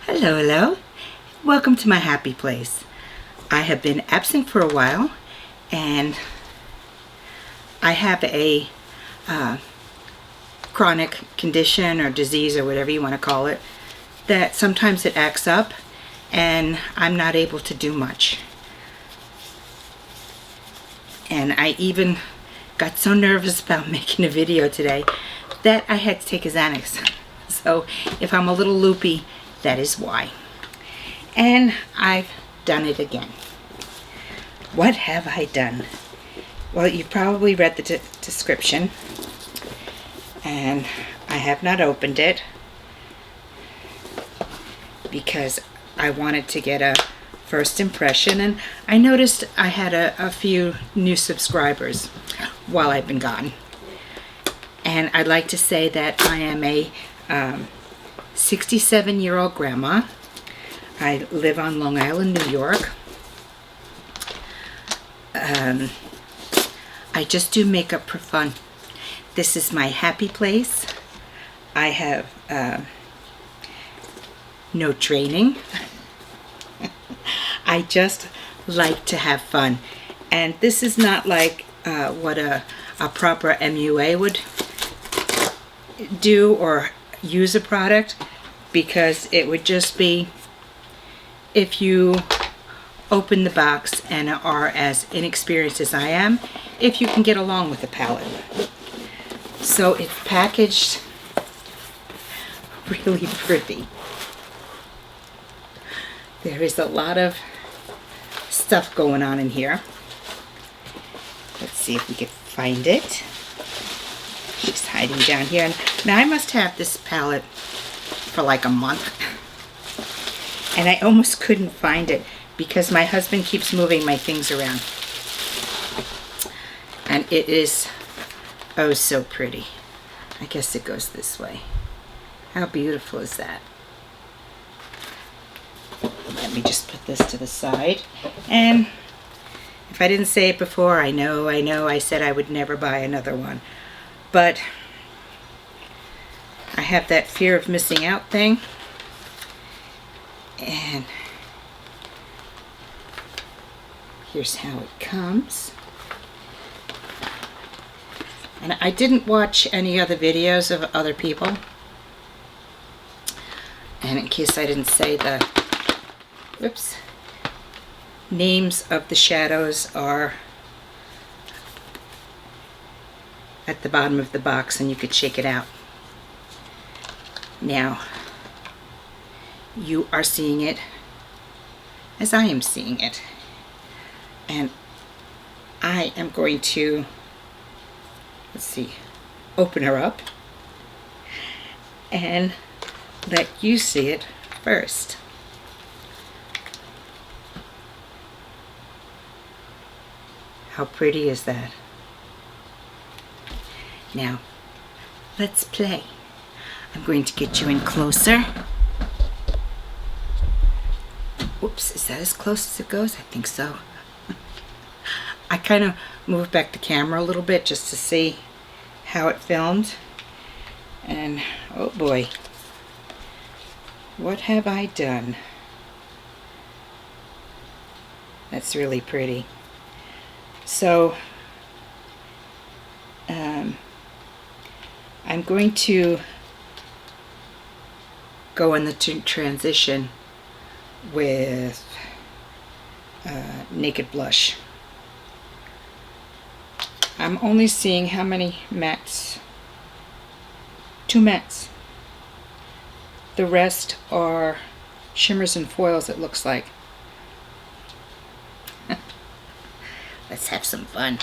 Hello, hello. Welcome to my happy place. I have been absent for a while and I have a chronic condition or disease or whatever you want to call it that sometimes it acts up and I'm not able to do much. And I even got so nervous about making a video today that I had to take a Xanax. So if I'm a little loopy, that is why. And I've done it again. What have I done? Well, you probably read the description, and I have not opened it because I wanted to get a first impression, and I noticed I had a few new subscribers while I've been gone. And I'd like to say that I am a 67-year-old grandma. I live on Long Island, New York. I just do makeup for fun. This is my happy place. I have no training. I just like to have fun. And this is not like what a proper MUA would do or use a product, because it would just be if you open the box and are as inexperienced as I am, if you can get along with the palette. So it's packaged really pretty. There is a lot of stuff going on in here. Let's see if we can find it. She's hiding down here. Now I must have this palette for like a month. And I almost couldn't find it because my husband keeps moving my things around. And it is oh so pretty. I guess it goes this way. How beautiful is that? Let me just put this to the side. And if I didn't say it before, I know I said I would never buy another one. But I have that fear of missing out thing. And here's how it comes. And I didn't watch any other videos of other people. And in case I didn't say the names of the shadows are at the bottom of the box, and you could shake it out. Now, you are seeing it as I am seeing it. And I am going to, let's see, open her up and let you see it first. How pretty is that? Now, let's play. I'm going to get you in closer. Whoops, is that as close as it goes? I think so. I kind of moved back the camera a little bit just to see how it filmed. And oh boy, what have I done? That's really pretty. So, I'm going to go in the transition with Naked Blush. I'm only seeing how many mattes? 2 mattes. The rest are shimmers and foils, it looks like. Let's have some fun.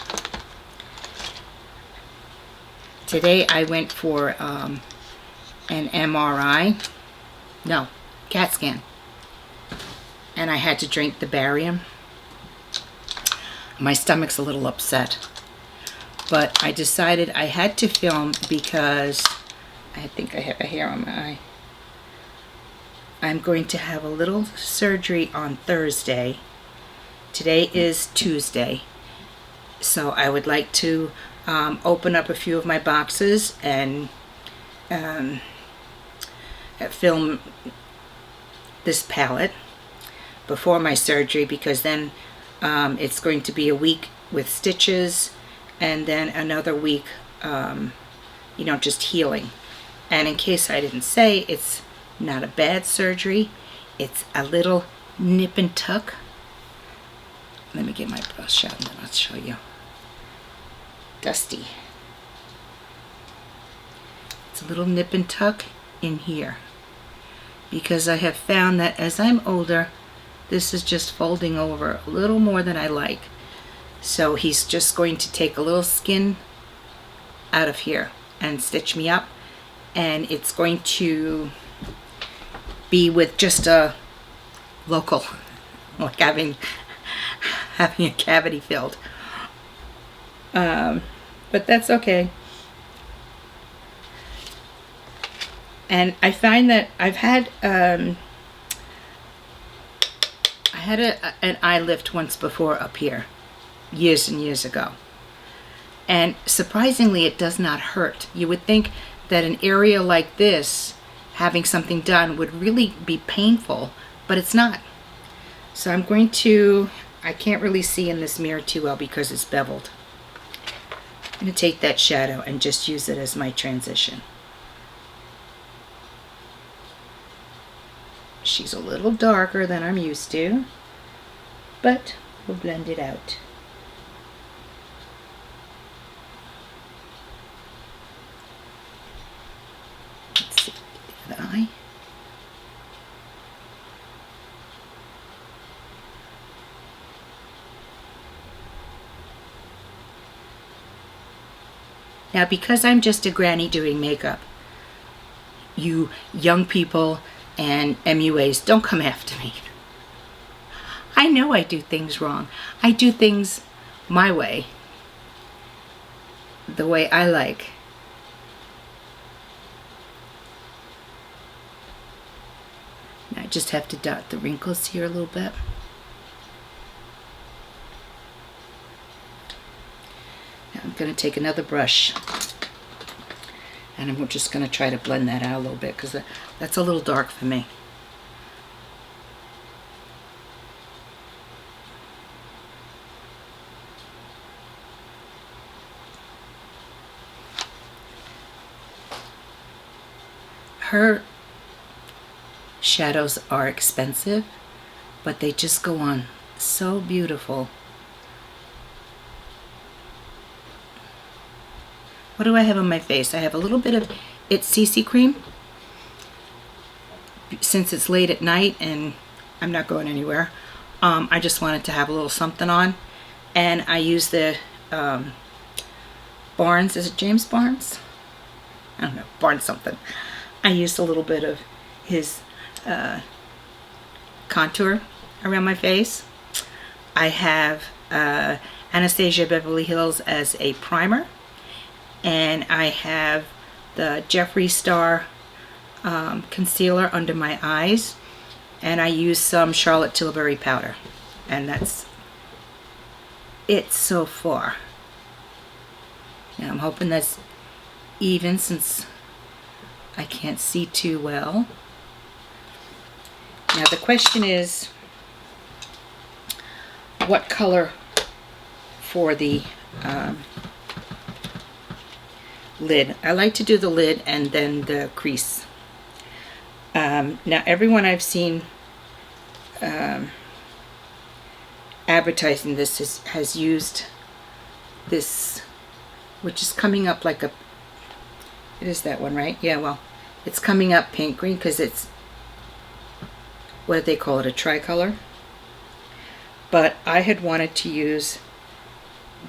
Today I went for an MRI. No, CAT scan. And I had to drink the barium. My stomach's a little upset. But I decided I had to film because I think I have a hair on my eye. I'm going to have a little surgery on Thursday. Today is Tuesday. So I would like to open up a few of my boxes and film this palette before my surgery, because then it's going to be a week with stitches and then another week, you know, just healing. And in case I didn't say, it's not a bad surgery. It's a little nip and tuck. Let me get my brush out and then I'll show you. Dusty. It's a little nip and tuck in here, because I have found that as I'm older, this is just folding over a little more than I like. So he's just going to take a little skin out of here and stitch me up, and it's going to be with just a local, like having a cavity filled. But that's okay. And I find that I've had I had an eye lift once before up here, years and years ago, and surprisingly it does not hurt. You would think that an area like this, having something done, would really be painful, but it's not. So I'm going to, I can't really see in this mirror too well because it's beveled. I'm going to take that shadow and just use it as my transition. She's a little darker than I'm used to, but we'll blend it out. Let's see, the eye. Now, because I'm just a granny doing makeup, you young people and MUAs, don't come after me. I know I do things wrong. I do things my way, the way I like. Now I just have to dot the wrinkles here a little bit. Now I'm going to take another brush, and I'm just going to try to blend that out a little bit, because that's a little dark for me. Her shadows are expensive, but they just go on so beautiful. What do I have on my face? I have a little bit of It's CC cream. Since it's late at night and I'm not going anywhere, I just wanted to have a little something on. And I use the Barnes, is it James Barnes? I don't know, Barnes something. I used a little bit of his contour around my face. I have Anastasia Beverly Hills as a primer. And I have the Jeffree Star concealer under my eyes, and I use some Charlotte Tilbury powder, and that's it so far. Now I'm hoping that's even, since I can't see too well. Now the question is, what color for the lid? I like to do the lid and then the crease. Now everyone I've seen advertising this has used this, which is coming up like a, it is that one, right? Yeah, well, it's coming up paint green because it's, what do they call it, a tricolor? But I had wanted to use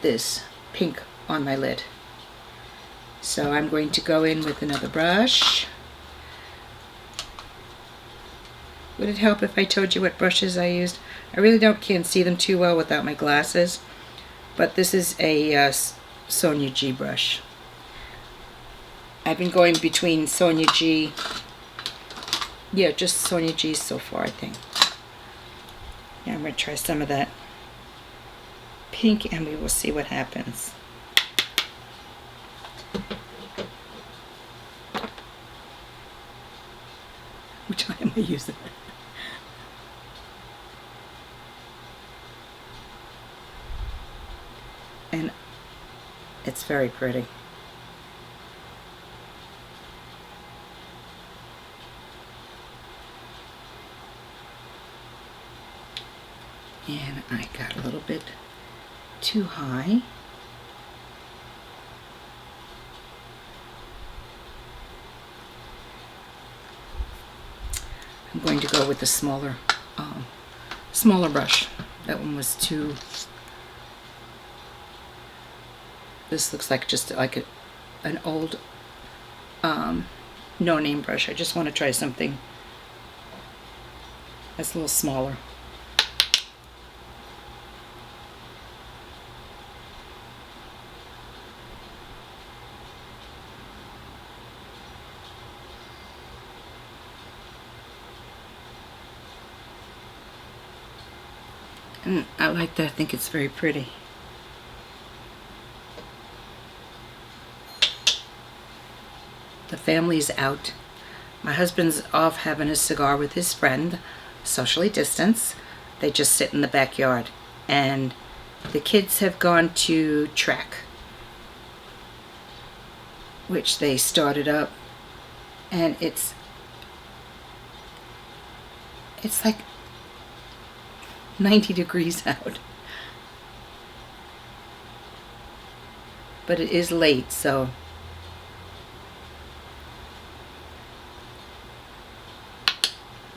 this pink on my lid. So I'm going to go in with another brush. Would it help if I told you what brushes I used? I really can't see them too well without my glasses, but this is a Sonia G brush. I've been going between Sonia G, yeah, just Sonia G so far, I think. Yeah, I'm going to try some of that pink and we will see what happens. Which one am I using? and it's very pretty. And I got a little bit too high. I'm going to go with the smaller brush. That one was too. This looks like just like an old no-name brush. I just want to try something that's a little smaller. And I like that. I think it's very pretty. The family's out. My husband's off having a cigar with his friend, socially distanced. They just sit in the backyard. And the kids have gone to track, which they started up. And it's like 90 degrees out. But it is late, so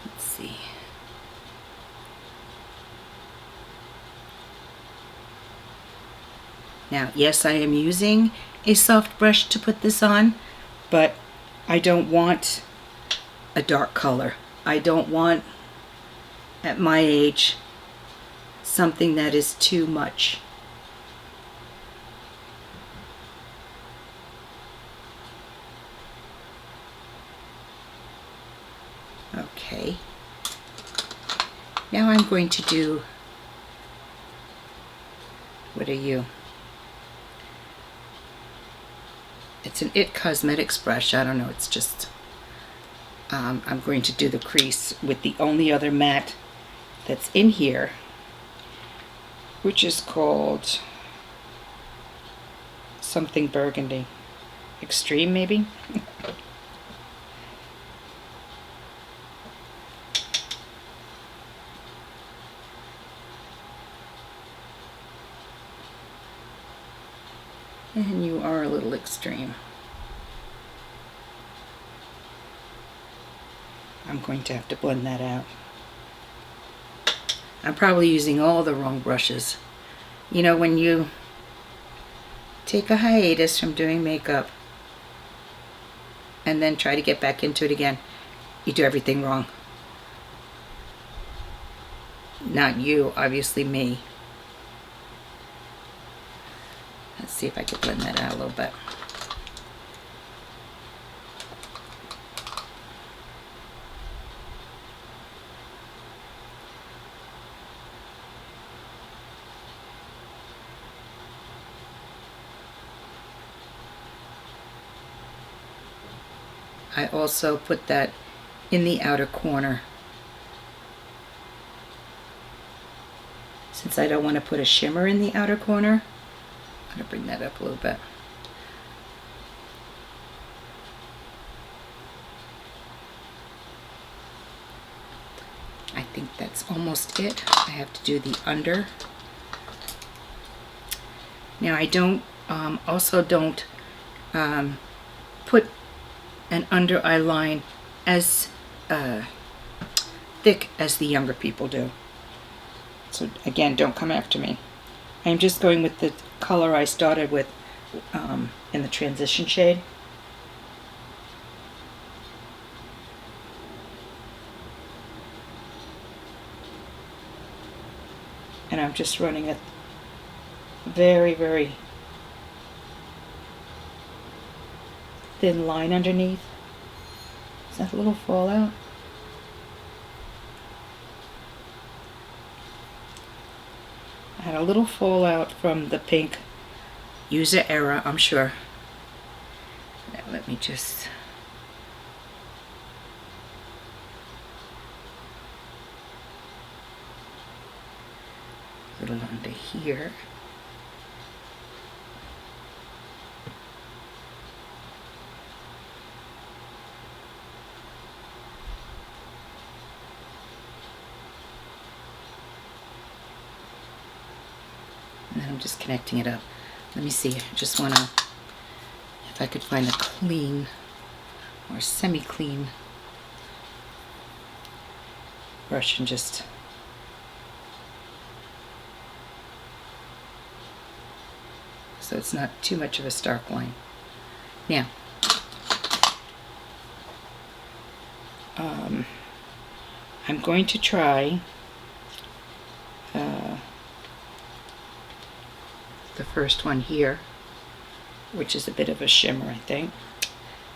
let's see. Now, yes, I am using a soft brush to put this on, but I don't want a dark color. I don't want, at my age, something that is too much. Okay. Now I'm going to do, what are you? It's an It Cosmetics brush. I don't know, it's just, I'm going to do the crease with the only other matte that's in here, which is called something burgundy. Extreme, maybe? And you are a little extreme. I'm going to have to blend that out. I'm probably using all the wrong brushes. You know, when you take a hiatus from doing makeup and then try to get back into it again, you do everything wrong. Not you, obviously me. Let's see if I can blend that out a little bit. I also put that in the outer corner, since I don't want to put a shimmer in the outer corner. I'm going to bring that up a little bit. I think that's almost it. I have to do the under. Now I don't, also don't put an under eye line as thick as the younger people do. So again, don't come after me. I'm just going with the color I started with in the transition shade. And I'm just running a very, very thin line underneath. Is that a little fallout? I had a little fallout from the pink. User error, I'm sure. Now let me just... a little under here. then I'm just connecting it up. Let me see, I just want to, if I could find a clean or semi-clean brush and just so it's not too much of a stark line. Now, I'm going to try the first one here, which is a bit of a shimmer, I think.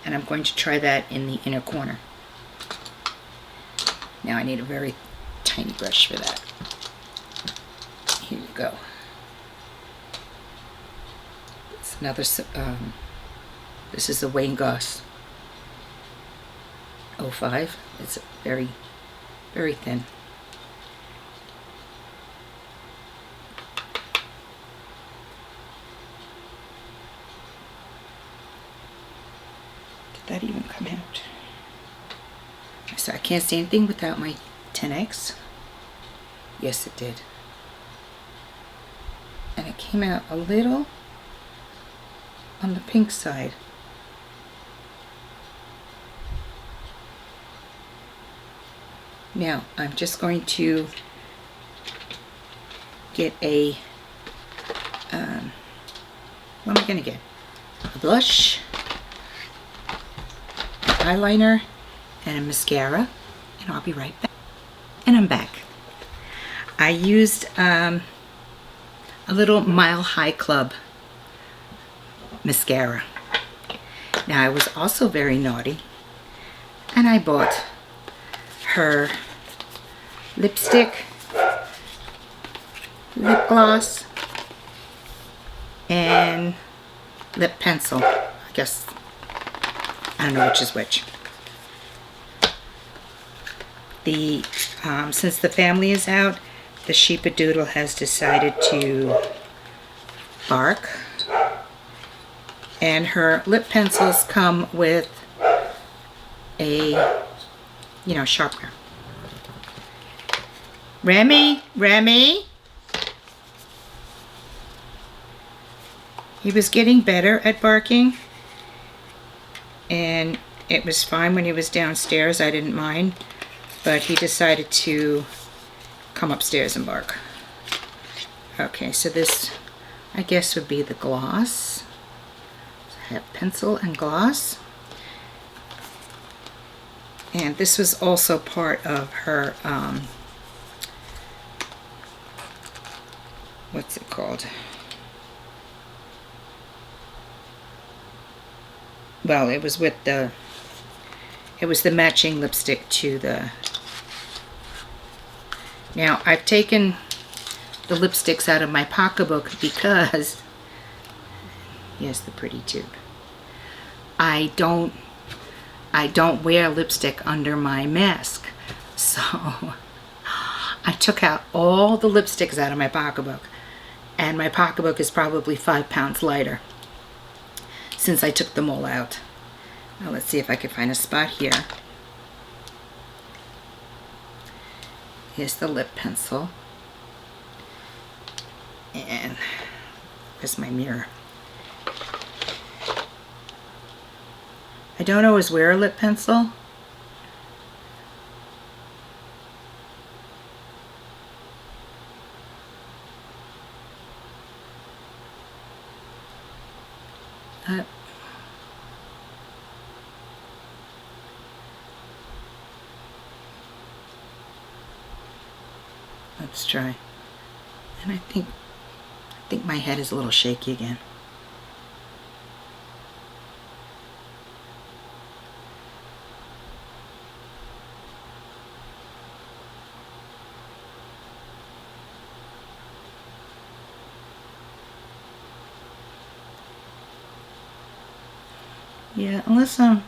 And I'm going to try that in the inner corner. Now I need a very tiny brush for that. Here you go. It's another, this is a Wayne Goss 05. It's very, very thin. Did that even come out? So I can't see anything without my 10X. Yes, it did. And it came out a little on the pink side. Now I'm just going to get a, what am I going to get? A blush, eyeliner, and a mascara, and I'll be right back. And I'm back. I used a little Mile High Club mascara. Now I was also very naughty, and I bought her lipstick, lip gloss, and lip pencil. I guess, I don't know which is which. The since the family is out, the sheepadoodle has decided to bark, and her lip pencils come with a, you know, sharpener. Remy, Remy. He was getting better at barking, and it was fine when he was downstairs. I didn't mind, but he decided to come upstairs and bark. Okay, so this, I guess, would be the gloss. So I have pencil and gloss. And this was also part of her, what's it called? Well, it was with the, it was the matching lipstick to the, now I've taken the lipsticks out of my pocketbook because, yes, the pretty tube. I don't wear lipstick under my mask, so I took out all the lipsticks out of my pocketbook, and my pocketbook is probably 5 pounds lighter since I took them all out. Now let's see if I can find a spot here. Here's the lip pencil, and where's my mirror? I don't always wear a lip pencil. Let's try. And I think my head is a little shaky again. Yeah, unless I'm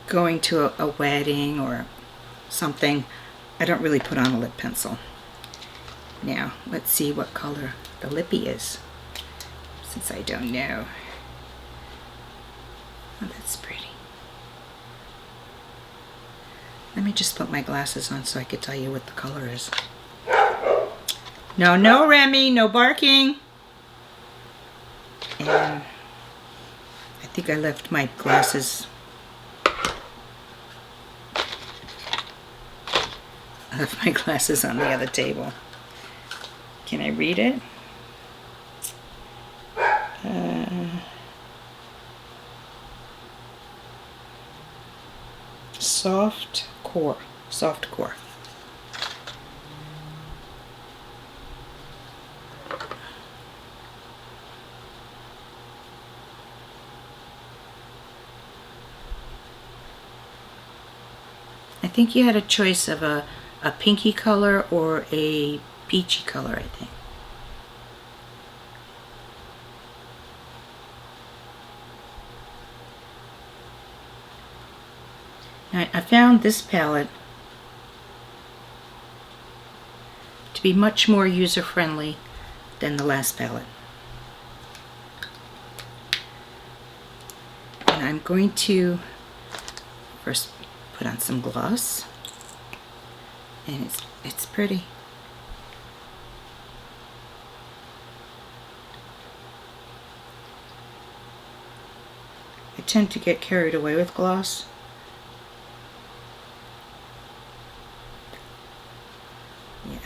going to a wedding or something, I don't really put on a lip pencil. Now, let's see what color the lippy is, since I don't know. Oh, that's pretty. Let me just put my glasses on so I could tell you what the color is. No, no, Remy, no barking. And I think I left my glasses. I left my glasses on the other table. Can I read it? Soft core. Soft core. I think you had a choice of a pinky color or a peachy color, I think. I found this palette to be much more user-friendly than the last palette. And I'm going to first put on some gloss, and it's pretty. I tend to get carried away with gloss. Yeah.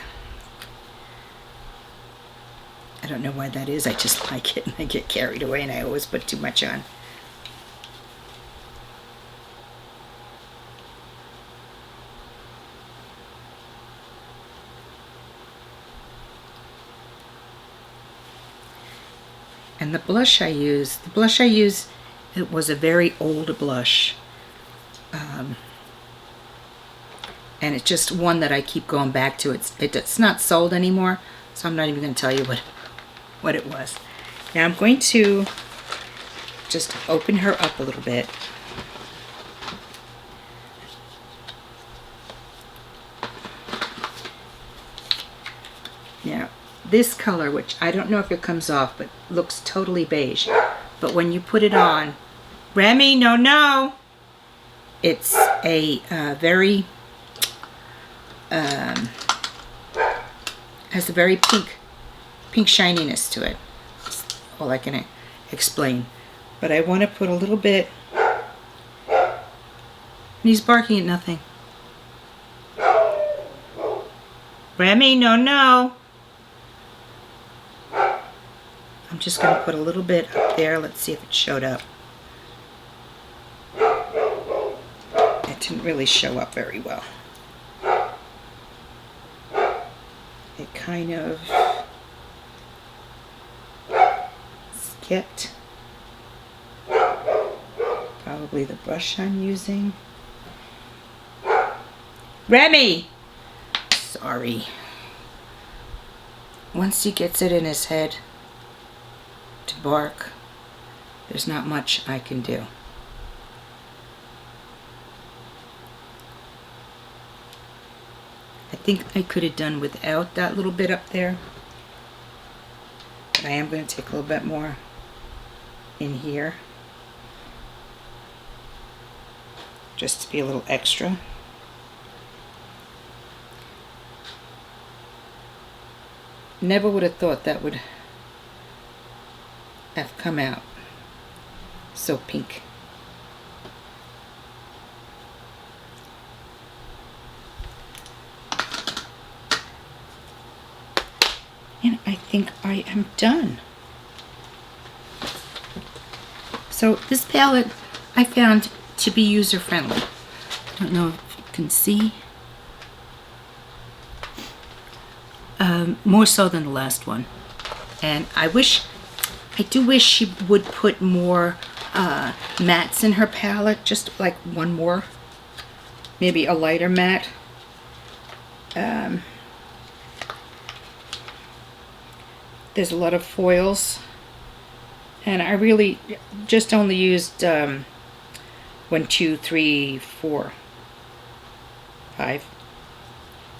I don't know why that is. I just like it and I get carried away and I always put too much on. And the blush I use, it was a very old blush. And it's just one that I keep going back to. It's not sold anymore, so I'm not even going to tell you what it was. Now I'm going to just open her up a little bit. Now, this color, which I don't know if it comes off, but looks totally beige. But when you put it on, Remy, no, no! It's a very, has a very pink shininess to it. That's all I can explain. But I want to put a little bit, and he's barking at nothing. Remy, no, no! I'm just going to put a little bit up there. Let's see if it showed up. It didn't really show up very well. It kind of skipped. Probably the brush I'm using. Remy! Sorry. Once he gets it in his head to bark, there's not much I can do. I think I could have done without that little bit up there, but I am going to take a little bit more in here just to be a little extra. Never would have thought that would have come out so pink. And I think I am done. So this palette I found to be user-friendly. I don't know if you can see. More so than the last one. And I do wish she would put more mattes in her palette, just like one more, maybe a lighter matte. There's a lot of foils, and I really just only used 1, 2, 3, 4, 5.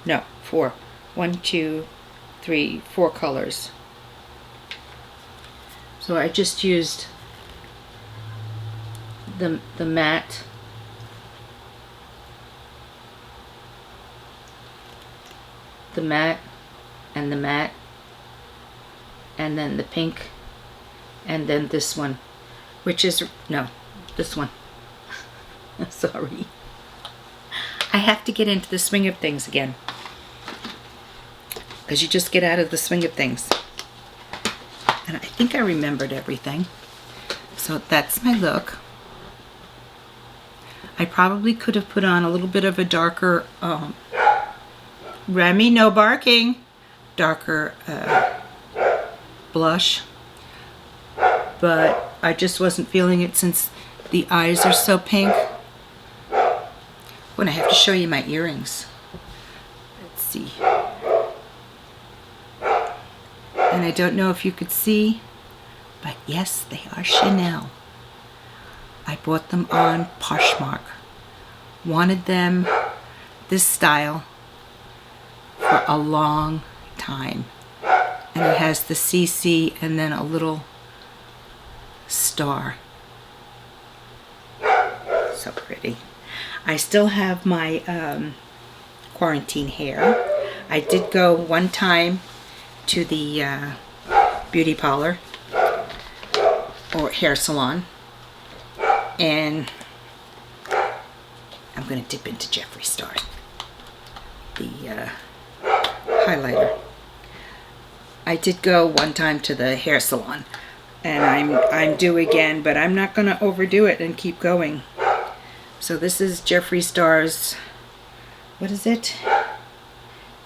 No, 4. 1, 2, 3, 4 colors. So I just used the matte, and the matte, and then the pink, and then this one, which is, no, this one. Sorry. I have to get into the swing of things again, because you just get out of the swing of things. And I think I remembered everything. So that's my look. I probably could have put on a little bit of a darker, Remy, no barking, darker blush. But I just wasn't feeling it since the eyes are so pink. When I have to show you my earrings. Let's see. And I don't know if you could see, but yes, they are Chanel. I bought them on Poshmark. Wanted them this style for a long time. And it has the CC and then a little star. So pretty. I still have my quarantine hair. I did go one time to the beauty parlor or hair salon, and I'm going to dip into Jeffree Star, the highlighter. I did go one time to the hair salon, and I'm due again, but I'm not going to overdo it and keep going. So this is Jeffree Star's, what is it?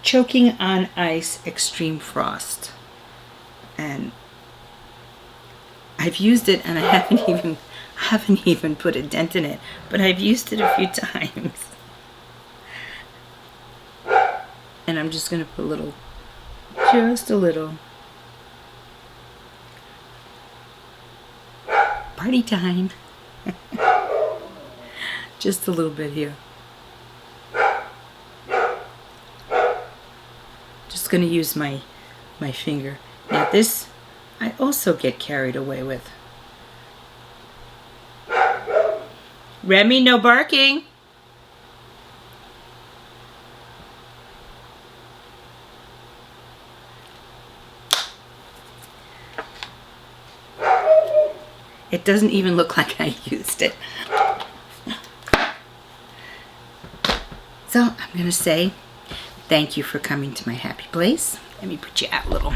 Choking on Ice Extreme Frost. And I've used it, and I haven't even put a dent in it, but I've used it a few times. And I'm just gonna put a little, just a little. Party time. Just a little bit here. Just gonna use my finger. Now this, I also get carried away with. Remy, no barking. It doesn't even look like I used it. So I'm going to say thank you for coming to my happy place. Let me put you out a little.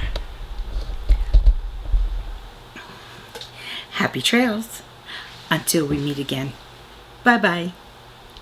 Happy trails until we meet again. Bye-bye.